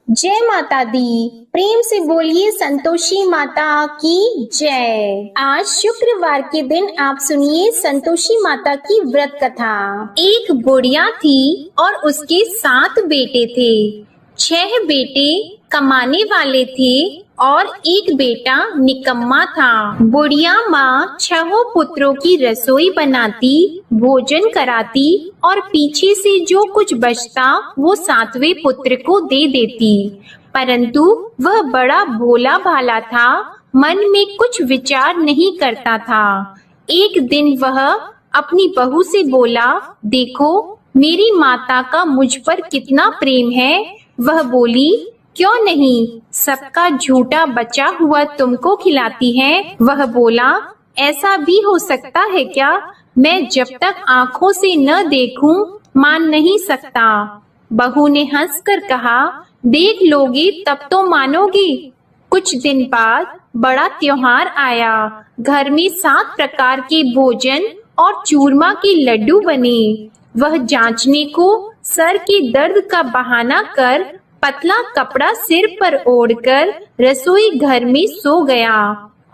जय माता दी। प्रेम से बोलिए संतोषी माता की जय। आज शुक्रवार के दिन आप सुनिए संतोषी माता की व्रत कथा। एक बुढ़िया थी और उसके 7 बेटे थे। 6 बेटे कमाने वाले थे और एक बेटा निकम्मा था। बुढ़िया माँ 6 पुत्रों की रसोई बनाती, भोजन कराती और पीछे से जो कुछ बचता वो 7वें पुत्र को दे देती। परंतु वह बड़ा भोला भाला था, मन में कुछ विचार नहीं करता था। एक दिन वह अपनी बहू से बोला, देखो मेरी माता का मुझ पर कितना प्रेम है। वह बोली, क्यों नहीं, सबका झूठा बचा हुआ तुमको खिलाती है। वह बोला, ऐसा भी हो सकता है क्या? मैं जब तक आंखों से न देखूं मान नहीं सकता। बहू ने हंसकर कहा, देख लोगे तब तो मानोगी। कुछ दिन बाद बड़ा त्योहार आया। घर में 7 प्रकार के भोजन और चूरमा के लड्डू बने। वह जांचने को सर के दर्द का बहाना कर पतला कपड़ा सिर पर ओढ़कर रसोई घर में सो गया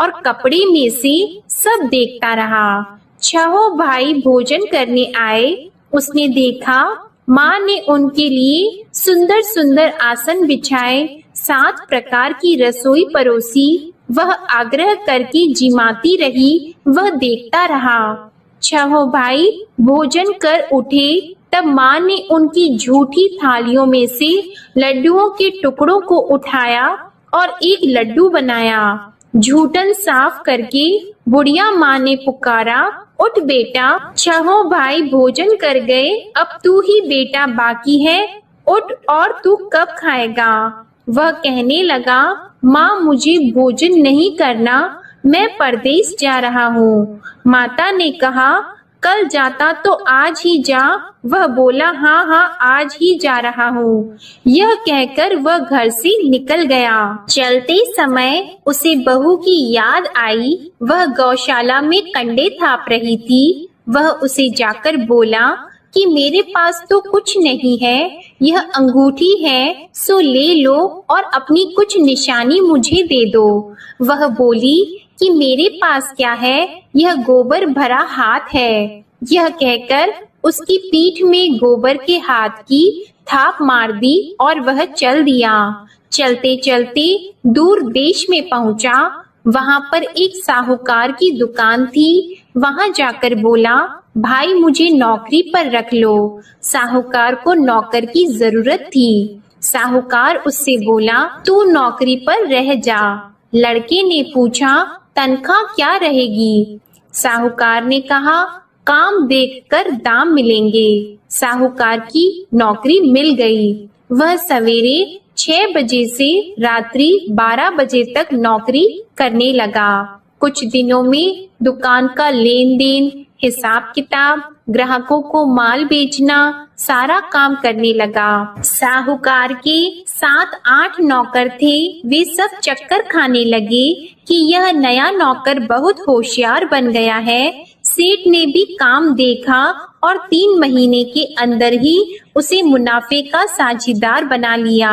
और कपड़े में से सब देखता रहा। 6 भाई भोजन करने आए। उसने देखा माँ ने उनके लिए सुंदर सुंदर आसन बिछाए, 7 प्रकार की रसोई परोसी। वह आग्रह करके जिमाती रही, वह देखता रहा। 6 भाई भोजन कर उठे, तब माँ ने उनकी झूठी थालियों में से लड्डुओं के टुकड़ों को उठाया और एक लड्डू बनाया। झूठन साफ करके बुढ़िया माँ ने पुकारा, उठ बेटा, 6 भाई भोजन कर गए, अब तू ही बेटा बाकी है, उठ और तू कब खाएगा? वह कहने लगा, माँ मुझे भोजन नहीं करना, मैं परदेश जा रहा हूँ। माता ने कहा, कल जाता तो आज ही जा। वह बोला, हाँ हाँ आज ही जा रहा हूँ। यह कहकर वह घर से निकल गया। चलते समय उसे बहू की याद आई। वह गौशाला में कंडे थाप रही थी। वह उसे जाकर बोला कि मेरे पास तो कुछ नहीं है, यह अंगूठी है, सो ले लो और अपनी कुछ निशानी मुझे दे दो। वह बोली कि मेरे पास क्या है, यह गोबर भरा हाथ है। यह कहकर उसकी पीठ में गोबर के हाथ की थाप मार दी और वह चल दिया। चलते चलते दूर देश में पहुंचा। वहां पर एक साहूकार की दुकान थी। वहां जाकर बोला, भाई मुझे नौकरी पर रख लो। साहूकार को नौकर की जरूरत थी। साहूकार उससे बोला, तू नौकरी पर रह जा। लड़के ने पूछा, तनख्वाह क्या रहेगी? साहूकार ने कहा, काम देखकर दाम मिलेंगे। साहूकार की नौकरी मिल गई। वह सवेरे 6 बजे से रात्रि 12 बजे तक नौकरी करने लगा। कुछ दिनों में दुकान का लेन देन, हिसाब किताब, ग्राहकों को माल बेचना, सारा काम करने लगा। साहूकार के 7-8 नौकर थे। वे सब चक्कर खाने लगे कि यह नया नौकर बहुत होशियार बन गया है। सेठ ने भी काम देखा और 3 महीने के अंदर ही उसे मुनाफे का साझीदार बना लिया।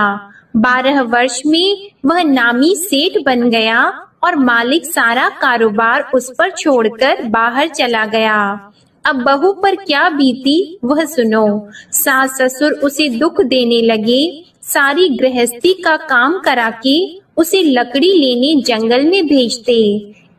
12 वर्ष में वह नामी सेठ बन गया और मालिक सारा कारोबार उस पर छोड़कर बाहर चला गया। अब बहू पर क्या बीती वह सुनो। सास ससुर उसे दुख देने लगे। सारी गृहस्थी का काम करा के उसे लकड़ी लेने जंगल में भेजते।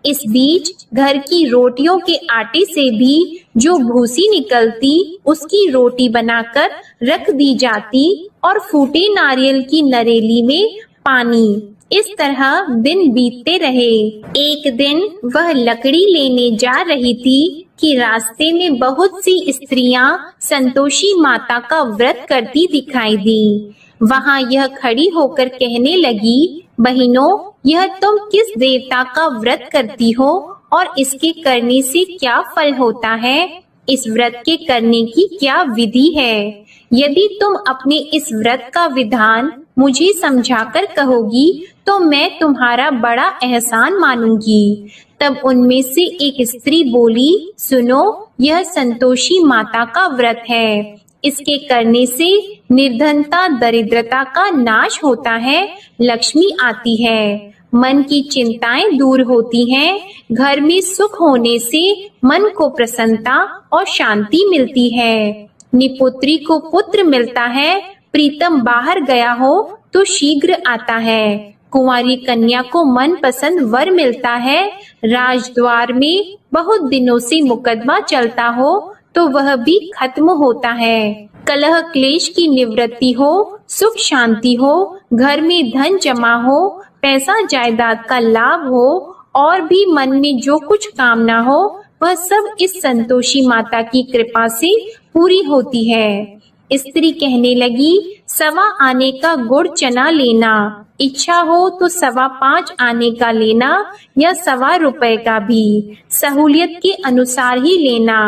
इस बीच घर की रोटियों के आटे से भी जो भूसी निकलती उसकी रोटी बनाकर रख दी जाती और फूटे नारियल की नरेली में पानी। इस तरह दिन बीतते रहे। एक दिन वह लकड़ी लेने जा रही थी कि रास्ते में बहुत सी स्त्रियां संतोषी माता का व्रत करती दिखाई दी। वहां यह खड़ी होकर कहने लगी, बहनों, यह तुम किस देवता का व्रत करती हो और इसके करने से क्या फल होता है? इस व्रत के करने की क्या विधि है? यदि तुम अपने इस व्रत का विधान मुझे समझाकर कहोगी तो मैं तुम्हारा बड़ा एहसान मानूंगी। तब उनमें से एक स्त्री बोली, सुनो, यह संतोषी माता का व्रत है। इसके करने से निर्धनता दरिद्रता का नाश होता है, लक्ष्मी आती है, मन की चिंताएं दूर होती हैं, घर में सुख होने से मन को प्रसन्नता और शांति मिलती है। निपुत्री को पुत्र मिलता है, प्रीतम बाहर गया हो तो शीघ्र आता है। कुंवारी कन्या को मनपसंद वर मिलता है। राजद्वार में बहुत दिनों से मुकदमा चलता हो तो वह भी खत्म होता है। कलह क्लेश की निवृत्ति हो, सुख शांति हो, घर में धन जमा हो, पैसा जायदाद का लाभ हो और भी मन में जो कुछ कामना हो वह सब इस संतोषी माता की कृपा से पूरी होती है। स्त्री कहने लगी, 1.25 आने का गुड़ चना लेना, इच्छा हो तो 5.25 आने का लेना या 1.25 रुपए का भी, सहूलियत के अनुसार ही लेना,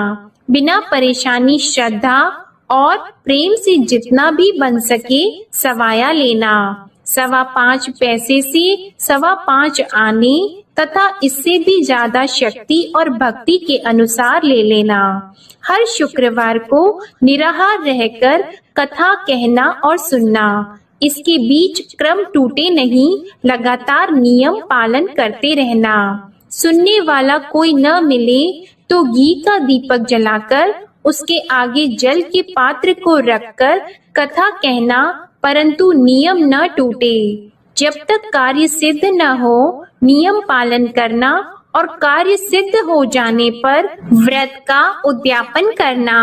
बिना परेशानी श्रद्धा और प्रेम से जितना भी बन सके सवाया लेना। 5.25 पैसे से 5.25 आने तथा इससे भी ज्यादा शक्ति और भक्ति के अनुसार ले लेना। हर शुक्रवार को निराहार रहकर कथा कहना और सुनना। इसके बीच क्रम टूटे नहीं, लगातार नियम पालन करते रहना। सुनने वाला कोई न मिले तो घी का दीपक जलाकर उसके आगे जल के पात्र को रखकर कथा कहना, परंतु नियम न टूटे। जब तक कार्य सिद्ध न हो, नियम पालन करना और कार्य सिद्ध हो जाने पर व्रत का उद्यापन करना।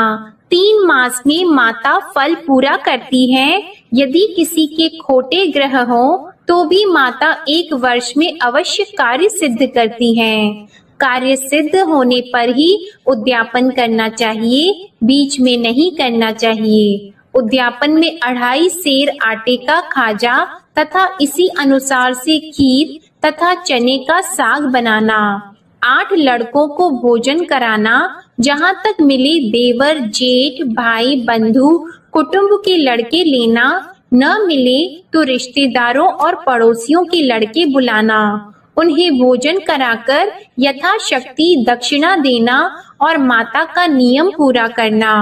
3 मास में माता फल पूरा करती है। यदि किसी के खोटे ग्रह हो तो भी माता 1 वर्ष में अवश्य कार्य सिद्ध करती हैं। कार्य सिद्ध होने पर ही उद्यापन करना चाहिए, बीच में नहीं करना चाहिए। उद्यापन में 2.5 सेर आटे का खाजा तथा इसी अनुसार से खीर तथा चने का साग बनाना। 8 लड़कों को भोजन कराना। जहाँ तक मिले देवर, जेठ, भाई, बंधु, कुटुंब के लड़के लेना। न मिले तो रिश्तेदारों और पड़ोसियों के लड़के बुलाना। उन्हें भोजन कराकर यथाशक्ति दक्षिणा देना और माता का नियम पूरा करना।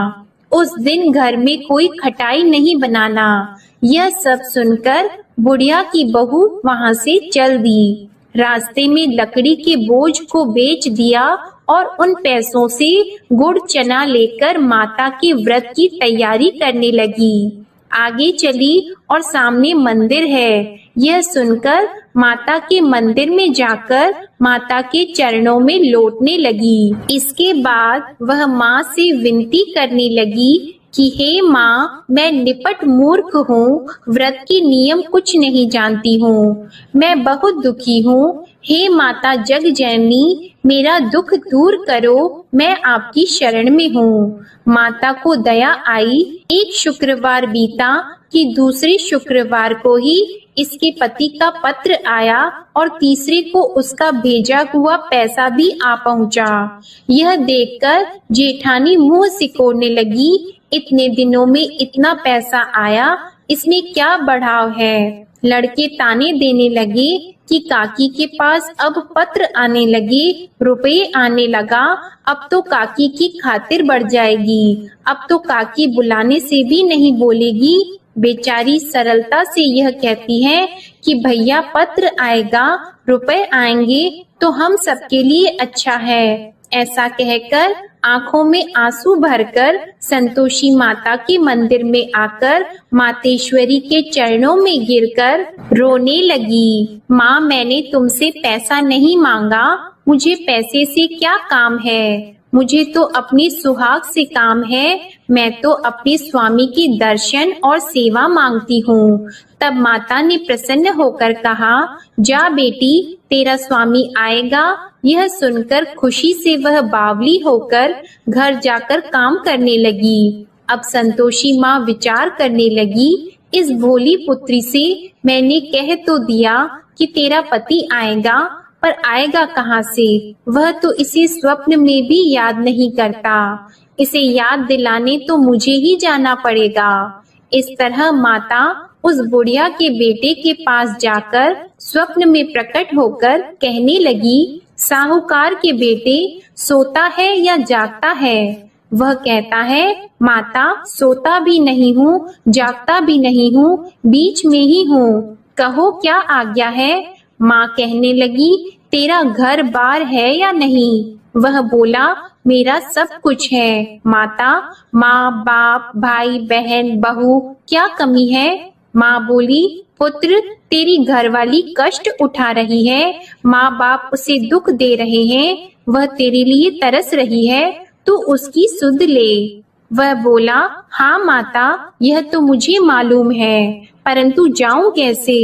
उस दिन घर में कोई खटाई नहीं बनाना। यह सब सुनकर बुढ़िया की बहू वहाँ से चल दी। रास्ते में लकड़ी के बोझ को बेच दिया और उन पैसों से गुड़ चना लेकर माता के व्रत की तैयारी करने लगी। आगे चली और सामने मंदिर है। यह सुनकर माता के मंदिर में जाकर माता के चरणों में लौटने लगी। इसके बाद वह माँ से विनती करने लगी कि हे माँ, मैं निपट मूर्ख हूँ, व्रत के नियम कुछ नहीं जानती हूँ, मैं बहुत दुखी हूँ। हे माता जग जननी, मेरा दुख दूर करो, मैं आपकी शरण में हूँ। माता को दया आई। एक शुक्रवार बीता कि दूसरे शुक्रवार को ही इसके पति का पत्र आया और तीसरे को उसका भेजा हुआ पैसा भी आ पहुँचा। यह देखकर जेठानी मुंह सिकोड़ने लगी। इतने दिनों में इतना पैसा आया, इसमें क्या बढ़ाव है। लड़के ताने देने लगे कि काकी के पास अब पत्र आने लगे, रुपए आने लगा, अब तो काकी की खातिर बढ़ जाएगी, अब तो काकी बुलाने से भी नहीं बोलेगी। बेचारी सरलता से यह कहती है कि भैया पत्र आएगा, रुपए आएंगे तो हम सबके लिए अच्छा है। ऐसा कहकर आंखों में आंसू भरकर संतोषी माता के मंदिर में आकर मातेश्वरी के चरणों में गिरकर रोने लगी। माँ, मैंने तुमसे पैसा नहीं मांगा, मुझे पैसे से क्या काम है, मुझे तो अपनी सुहाग से काम है, मैं तो अपने स्वामी की दर्शन और सेवा मांगती हूँ। तब माता ने प्रसन्न होकर कहा, जा बेटी, तेरा स्वामी आएगा। यह सुनकर खुशी से वह बावली होकर घर जाकर काम करने लगी। अब संतोषी माँ विचार करने लगी, इस भोली पुत्री से मैंने कह तो दिया कि तेरा पति आएगा, पर आएगा कहाँ से? वह तो इसे स्वप्न में भी याद नहीं करता। इसे याद दिलाने तो मुझे ही जाना पड़ेगा। इस तरह माता उस बुढ़िया के बेटे के पास जाकर स्वप्न में प्रकट होकर कहने लगी, साहूकार के बेटे, सोता है या जागता है? वह कहता है, माता सोता भी नहीं हूँ, जागता भी नहीं हूँ, बीच में ही हूँ, कहो क्या आज्ञा है। माँ कहने लगी, तेरा घर बार है या नहीं। वह बोला, मेरा सब कुछ है माता, माँ बाप भाई बहन बहू क्या कमी है। माँ बोली, पुत्र तेरी घरवाली कष्ट उठा रही है, माँ बाप उसे दुख दे रहे हैं, वह तेरे लिए तरस रही है, तू उसकी सुध ले। वह बोला, हाँ माता यह तो मुझे मालूम है, परंतु जाऊं कैसे,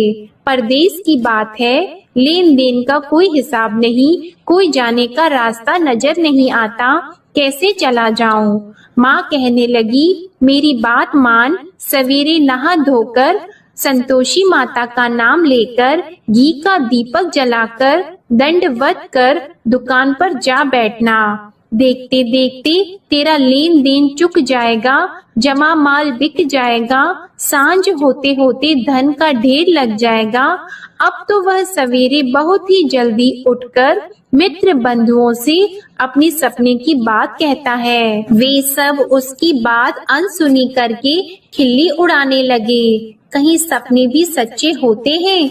परदेश की बात है, लेन देन का कोई हिसाब नहीं, कोई जाने का रास्ता नजर नहीं आता, कैसे चला जाऊं। माँ कहने लगी, मेरी बात मान, सवेरे नहा धोकर संतोषी माता का नाम लेकर घी का दीपक जलाकर दंडवत कर दुकान पर जा बैठना। देखते देखते तेरा लेन देन चुक जाएगा, जमा माल बिक जाएगा, सांझ होते होते धन का ढेर लग जाएगा। अब तो वह सवेरे बहुत ही जल्दी उठकर मित्र बंधुओं से अपनी सपने की बात कहता है। वे सब उसकी बात अनसुनी करके खिल्ली उड़ाने लगे। कहीं सपने भी सच्चे होते हैं।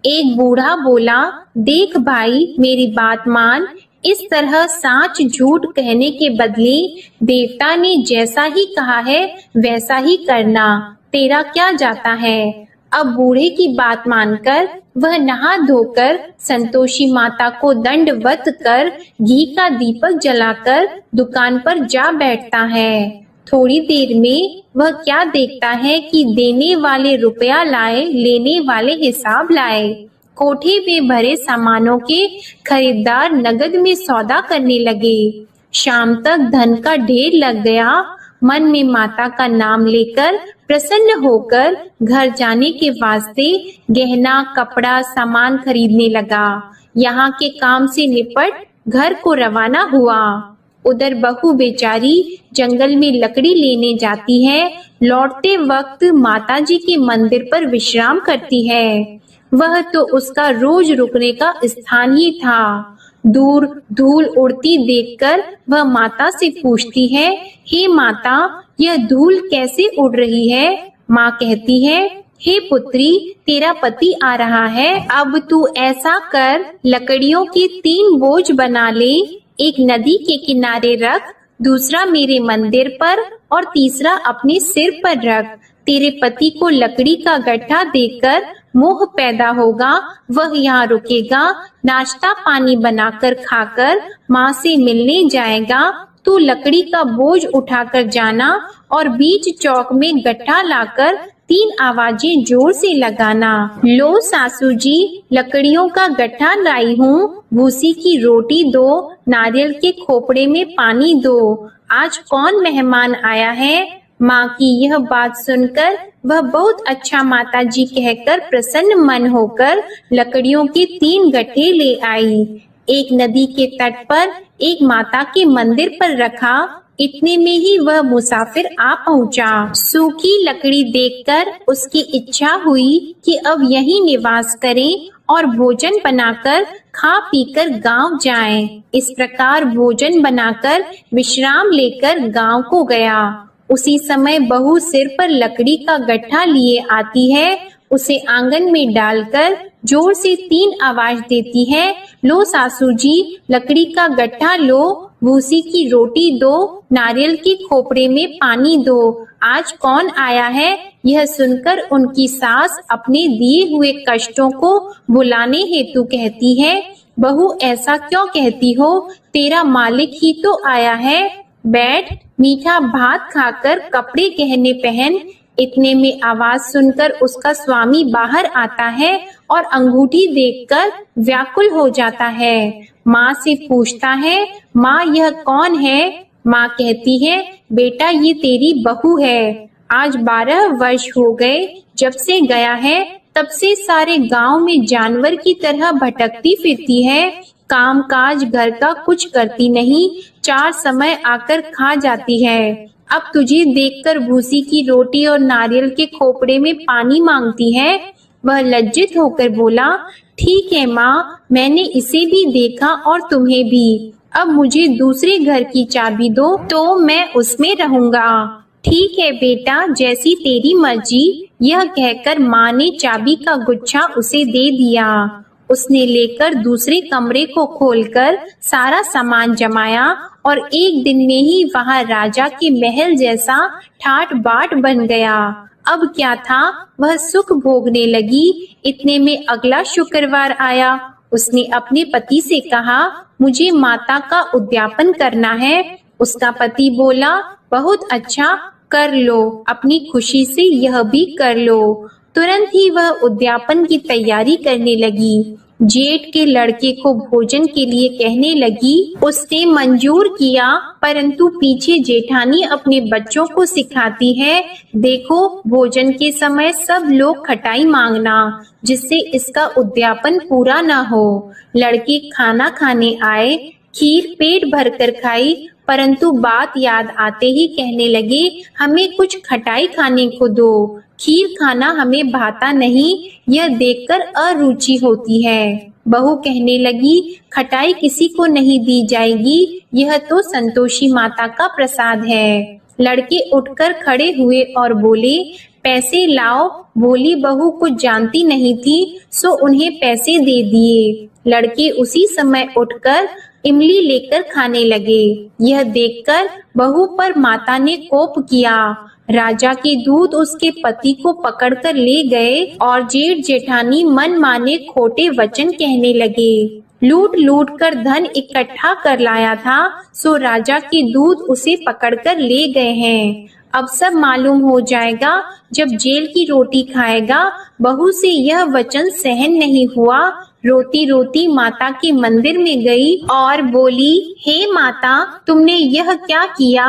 एक बूढ़ा बोला, देख भाई मेरी बात मान, इस तरह साच झूठ कहने के बदले देवता ने जैसा ही कहा है वैसा ही करना, तेरा क्या जाता है। अब बूढ़े की बात मानकर वह नहा धोकर संतोषी माता को दंडवत कर घी का दीपक जलाकर दुकान पर जा बैठता है। थोड़ी देर में वह क्या देखता है कि देने वाले रुपया लाए, लेने वाले हिसाब लाए। कोठे में भरे सामानों के खरीदार नगद में सौदा करने लगे। शाम तक धन का ढेर लग गया। मन में माता का नाम लेकर प्रसन्न होकर घर जाने के वास्ते गहना कपड़ा सामान खरीदने लगा। यहाँ के काम से निपट घर को रवाना हुआ। उधर बहू बेचारी जंगल में लकड़ी लेने जाती है। लौटते वक्त माताजी के मंदिर पर विश्राम करती है। वह तो उसका रोज रुकने का स्थान ही था। दूर धूल उड़ती देखकर वह माता से पूछती है, हे माता यह धूल कैसे उड़ रही है। माँ कहती है, हे पुत्री तेरा पति आ रहा है, अब तू ऐसा कर लकड़ियों के 3 बोझ बना ले, एक नदी के किनारे रख, दूसरा मेरे मंदिर पर और तीसरा अपने सिर पर रख। तेरे पति को लकड़ी का गड्ढा देकर मोह पैदा होगा, वह यहाँ रुकेगा, नाश्ता पानी बनाकर खाकर माँ से मिलने जाएगा। तू लकड़ी का बोझ उठाकर जाना और बीच चौक में गड्ढा लाकर 3 आवाजें जोर से लगाना। लो सासू जी लकड़ियों का गड्ढा लाई हूँ, भूसी की रोटी दो, नारियल के खोपड़े में पानी दो, आज कौन मेहमान आया है। माँ की यह बात सुनकर वह बहुत अच्छा माताजी कहकर प्रसन्न मन होकर लकड़ियों के 3 गट्ठे ले आई। एक नदी के तट पर एक माता के मंदिर पर रखा। इतने में ही वह मुसाफिर आ पहुंचा। सूखी लकड़ी देखकर उसकी इच्छा हुई कि अब यहीं निवास करें और भोजन बनाकर खा पीकर गांव जाएं। इस प्रकार भोजन बनाकर विश्राम लेकर गांव को गया। उसी समय बहू सिर पर लकड़ी का गट्ठा लिए आती है। उसे आंगन में डालकर जोर से 3 आवाज देती है, लो सासू जी लकड़ी का गट्ठा लो, भूसी की रोटी दो, नारियल के खोपड़े में पानी दो, आज कौन आया है। यह सुनकर उनकी सास अपने दिए हुए कष्टों को भुलाने हेतु कहती है, बहू ऐसा क्यों कहती हो, तेरा मालिक ही तो आया है, बैठ मीठा भात खाकर कपड़े गहने पहन। इतने में आवाज सुनकर उसका स्वामी बाहर आता है और अंगूठी देखकर व्याकुल हो जाता है। माँ से पूछता है, माँ यह कौन है। माँ कहती है, बेटा ये तेरी बहू है, आज 12 वर्ष हो गए जब से गया है, तब से सारे गांव में जानवर की तरह भटकती फिरती है, काम काज घर का कुछ करती नहीं, 4 समय आकर खा जाती है। अब तुझे देखकर भूसी की रोटी और नारियल के खोपड़े में पानी मांगती है। वह लज्जित होकर बोला, ठीक है माँ, मैंने इसे भी देखा और तुम्हें भी, अब मुझे दूसरे घर की चाबी दो तो मैं उसमें रहूंगा। ठीक है बेटा, जैसी तेरी मर्जी। यह कहकर माँ ने चाबी का गुच्छा उसे दे दिया। उसने लेकर दूसरे कमरे को खोलकर सारा सामान जमाया और एक दिन में ही वहां राजा के महल जैसा ठाट बाट बन गया। अब क्या था, वह सुख भोगने लगी। इतने में अगला शुक्रवार आया। उसने अपने पति से कहा, मुझे माता का उद्यापन करना है। उसका पति बोला, बहुत अच्छा, कर लो, अपनी खुशी से यह भी कर लो। तुरंत ही वह उद्यापन की तैयारी करने लगी। जेठ के लड़के को भोजन के लिए कहने लगी। उसने मंजूर किया, परंतु पीछे जेठानी अपने बच्चों को सिखाती है, देखो भोजन के समय सब लोग खटाई मांगना, जिससे इसका उद्यापन पूरा ना हो। लड़के खाना खाने आए, खीर पेट भरकर खाई, परंतु बात याद आते ही कहने लगे, हमें कुछ खटाई खाने को दो। खीर खाना हमें भाता नहीं, यह देखकर अरुचि होती है। बहू कहने लगी, खटाई किसी को नहीं दी जाएगी, यह तो संतोषी माता का प्रसाद है। लड़के उठकर खड़े हुए और बोले, पैसे लाओ। भोली बहू कुछ जानती नहीं थी, सो उन्हें पैसे दे दिए। लड़के उसी समय उठकर इमली लेकर खाने लगे। यह देखकर बहू पर माता ने कोप किया। राजा के दूत उसके पति को पकड़कर ले गए और जेठ जेठानी मन माने खोटे वचन कहने लगे। लूट लूट कर धन इकट्ठा कर लाया था, सो राजा के दूत उसे पकड़कर ले गए हैं। अब सब मालूम हो जाएगा जब जेल की रोटी खाएगा। बहू से यह वचन सहन नहीं हुआ। रोती रोती माता के मंदिर में गई और बोली, हे माता, तुमने यह क्या किया?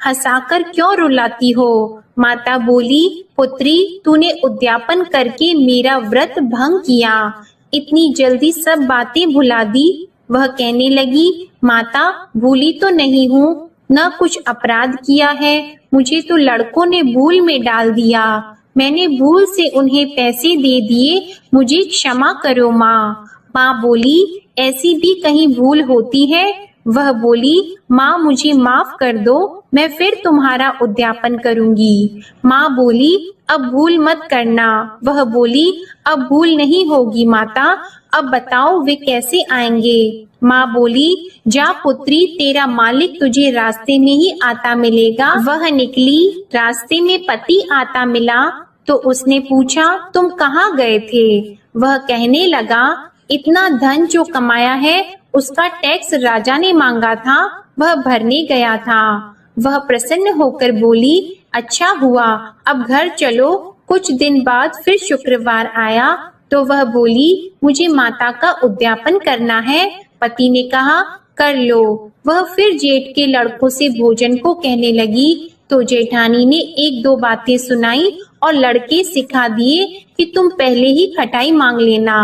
हंसाकर क्यों रुलाती हो? माता बोली, पुत्री, तूने उद्यापन करके मेरा व्रत भंग किया, इतनी जल्दी सब बातें भुला दी। वह कहने लगी, माता, भूली तो नहीं हूँ, न कुछ अपराध किया है, मुझे तो लड़कों ने भूल में डाल दिया। मैंने भूल से उन्हें पैसे दे दिए, मुझे क्षमा करो माँ। माँ बोली, ऐसी भी कहीं भूल होती है? वह बोली, माँ मुझे माफ कर दो, मैं फिर तुम्हारा उद्यापन करूंगी। माँ बोली, अब भूल मत करना। वह बोली, अब भूल नहीं होगी माता, अब बताओ वे कैसे आएंगे? माँ बोली, जा पुत्री, तेरा मालिक तुझे रास्ते में ही आता मिलेगा। वह निकली, रास्ते में पति आता मिला तो उसने पूछा, तुम कहाँ गए थे? वह कहने लगा, इतना धन जो कमाया है उसका टैक्स राजा ने मांगा था, वह भरने गया था। वह प्रसन्न होकर बोली, अच्छा हुआ, अब घर चलो। कुछ दिन बाद फिर शुक्रवार आया तो वह बोली, मुझे माता का उद्यापन करना है। पति ने कहा, कर लो। वह फिर जेठ के लड़कों से भोजन को कहने लगी तो जेठानी ने एक दो बातें सुनाई और लड़के सिखा दिए कि तुम पहले ही खटाई मांग लेना।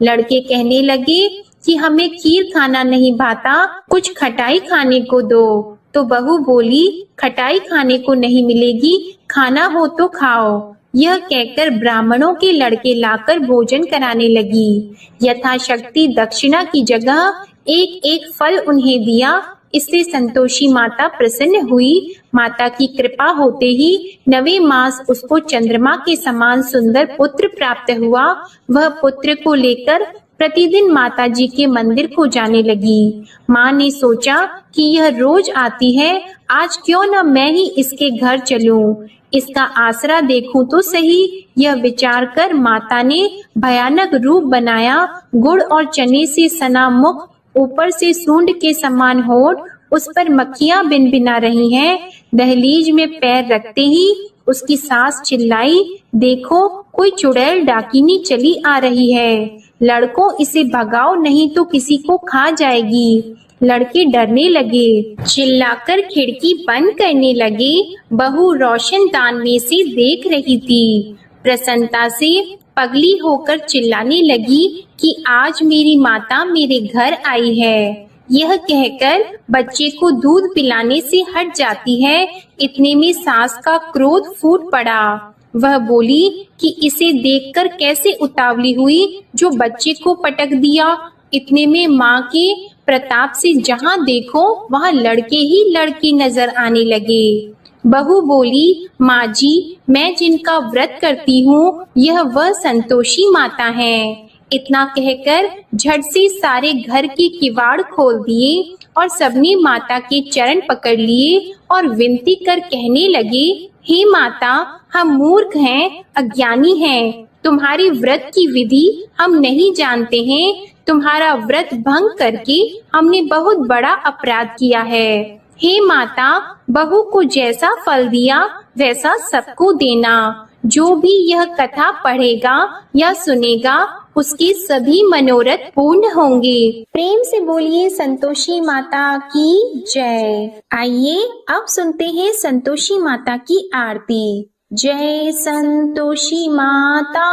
लड़के कहने लगे कि हमें खीर खाना नहीं भाता, कुछ खटाई खाने को दो। तो बहू बोली, खटाई खाने को नहीं मिलेगी, खाना हो तो खाओ। यह कहकर ब्राह्मणों के लड़के लाकर भोजन कराने लगी। यथाशक्ति दक्षिणा की जगह एक एक फल उन्हें दिया। इससे संतोषी माता प्रसन्न हुई। माता की कृपा होते ही 9वें मास उसको चंद्रमा के समान सुंदर पुत्र प्राप्त हुआ। वह पुत्र को लेकर प्रतिदिन माता जी के मंदिर को जाने लगी। माँ ने सोचा कि यह रोज आती है, आज क्यों न मैं ही इसके घर चलूं, इसका आसरा देखूं तो सही। यह विचार कर माता ने भयानक रूप बनाया। गुड़ और चने से सना मुख, ऊपर से सूंड के समान होठ, उस पर मक्खियां भिनभिना रही हैं। दहलीज में पैर रखते ही उसकी सास चिल्लाई, देखो कोई चुड़ैल डाकिनी चली आ रही है, लड़कों इसे भगाओ नहीं तो किसी को खा जाएगी। लड़के डरने लगे, चिल्लाकर खिड़की बंद करने लगे। बहू रोशनदान में से देख रही थी। प्रसन्नता से पगली होकर चिल्लाने लगी कि आज मेरी माता मेरे घर आई है। यह कहकर बच्चे को दूध पिलाने से हट जाती है। इतने में सास का क्रोध फूट पड़ा। वह बोली कि इसे देखकर कैसे उतावली हुई जो बच्चे को पटक दिया। इतने में माँ के प्रताप से जहाँ देखो वहाँ लड़के ही लड़की नजर आने लगे। बहू बोली, माँ जी, मैं जिनका व्रत करती हूँ यह वह संतोषी माता है। इतना कहकर झट से सारे घर के किवाड़ खोल दिए और सबने माता के चरण पकड़ लिए और विनती कर कहने लगे, हे माता, हम मूर्ख हैं, अज्ञानी हैं, तुम्हारी व्रत की विधि हम नहीं जानते हैं। तुम्हारा व्रत भंग करके हमने बहुत बड़ा अपराध किया है। हे माता, बहू को जैसा फल दिया वैसा सबको देना। जो भी यह कथा पढ़ेगा या सुनेगा उसके सभी मनोरथ पूर्ण होंगे। प्रेम से बोलिए संतोषी माता की जय। आइए अब सुनते हैं संतोषी माता की आरती। जय संतोषी माता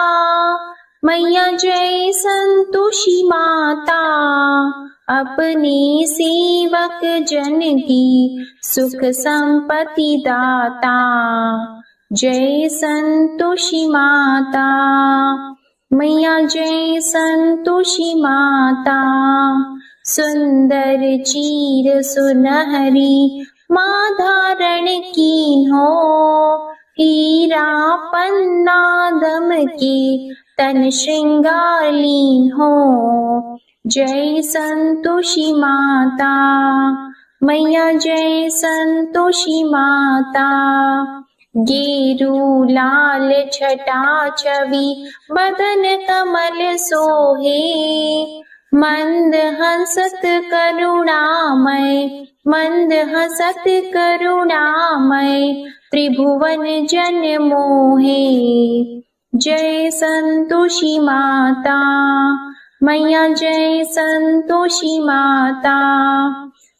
मैया, जय संतोषी माता, अपने सेवक जन की सुख संपत्ति दाता। जय संतोषी माता मैया, जय संतोषी माता, सुंदर चीर सुनहरी माँ धारण की हो, हीरा पन्ना दम के तन श्रृंगारली हो। जय संतोषी माता मैया, जय संतोषी माता, गेरू लाल छटा छवि बदन कमल सोहे, मंद हसत करुणामय, मंद हसत करुणामय, त्रिभुवन जन मोहे। जय संतोषी माता मैया, जय संतोषी माता,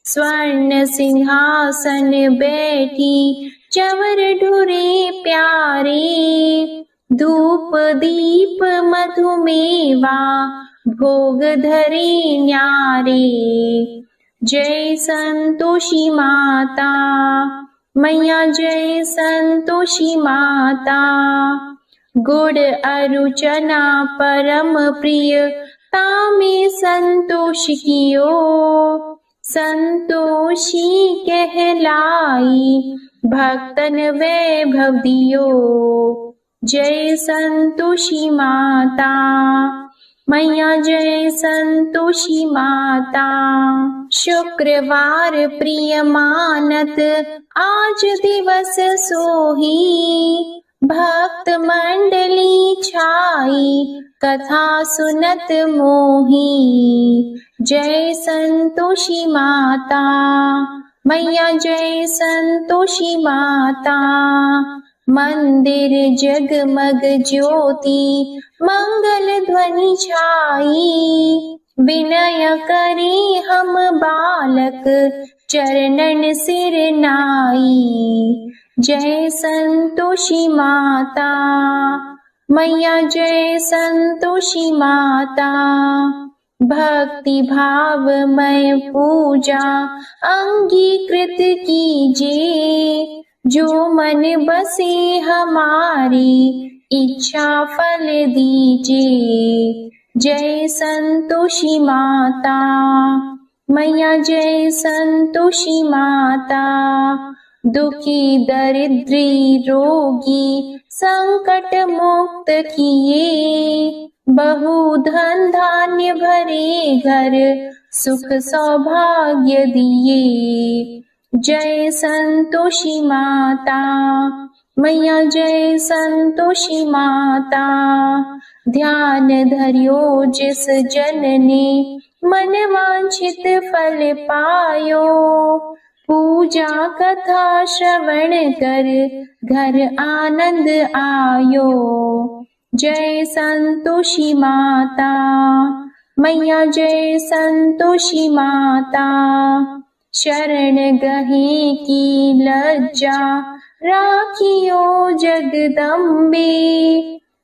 स्वर्ण सिंहासन बैठी चवर ढुरे प्यारे, धूप दीप मधुमेवा भोग धरे न्यारे। जय संतोषी माता मैया, जय संतोषी माता, गुड़ अरु चना परम प्रिय तामे संतोष कियो, संतोषी कहलाई भक्तन वैभव दियो। जय संतोषी माता मैया, जय संतोषी माता, शुक्रवार प्रिय मानत आज दिवस सोही, भक्त मंडली छाई कथा सुनत मोही। जय संतोषी माता मैया, जय संतोषी माता, मंदिर जगमग ज्योति मंगल ध्वनि छाई, विनय करे हम बालक चरणन सिर नाई। जय संतोषी माता मैया, जय संतोषी माता, भक्ति भावमय पूजा अंगीकृत कीजिए, जो मन बसे हमारी इच्छा फल दीजिए। जय संतोषी माता मैया, जय संतोषी माता, दुखी दरिद्री रोगी संकट मुक्त किए, बहु धन धान्य भरे घर सुख सौभाग्य दिए। जय संतोषी माता मैया, जय संतोषी माता, ध्यान धरियो जिस जन ने मन वांछित फल पायो, पूजा कथा श्रवण कर घर आनंद आयो। जय संतोषी माता मैया, जय संतोषी माता, शरण गहे की लज्जा राखियो जगदम्बे,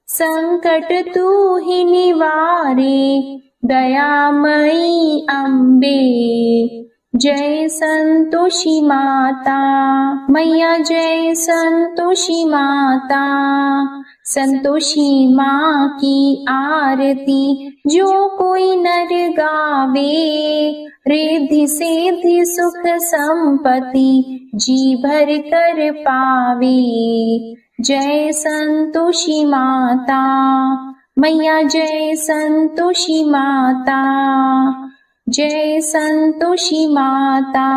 संकट तू ही निवारे दयामयी अम्बे। जय संतोषी माता। मैया जय संतोषी माता। संतोषी माँ की आरती जो कोई नर गावे, रिद्धि सिद्धि सुख संपत्ति जी भर कर पावे। जय संतोषी माता। मैया जय संतोषी माता। जय संतोषी माता।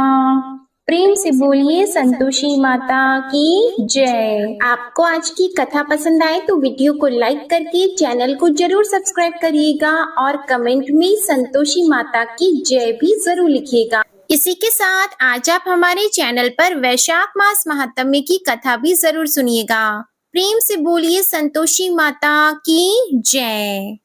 प्रेम से बोलिए संतोषी माता की जय। आपको आज की कथा पसंद आए तो वीडियो को लाइक करके चैनल को जरूर सब्सक्राइब करिएगा और कमेंट में संतोषी माता की जय भी जरूर लिखिएगा। इसी के साथ आज आप हमारे चैनल पर वैशाख मास महात्म्य की कथा भी जरूर सुनिएगा। प्रेम से बोलिए संतोषी माता की जय।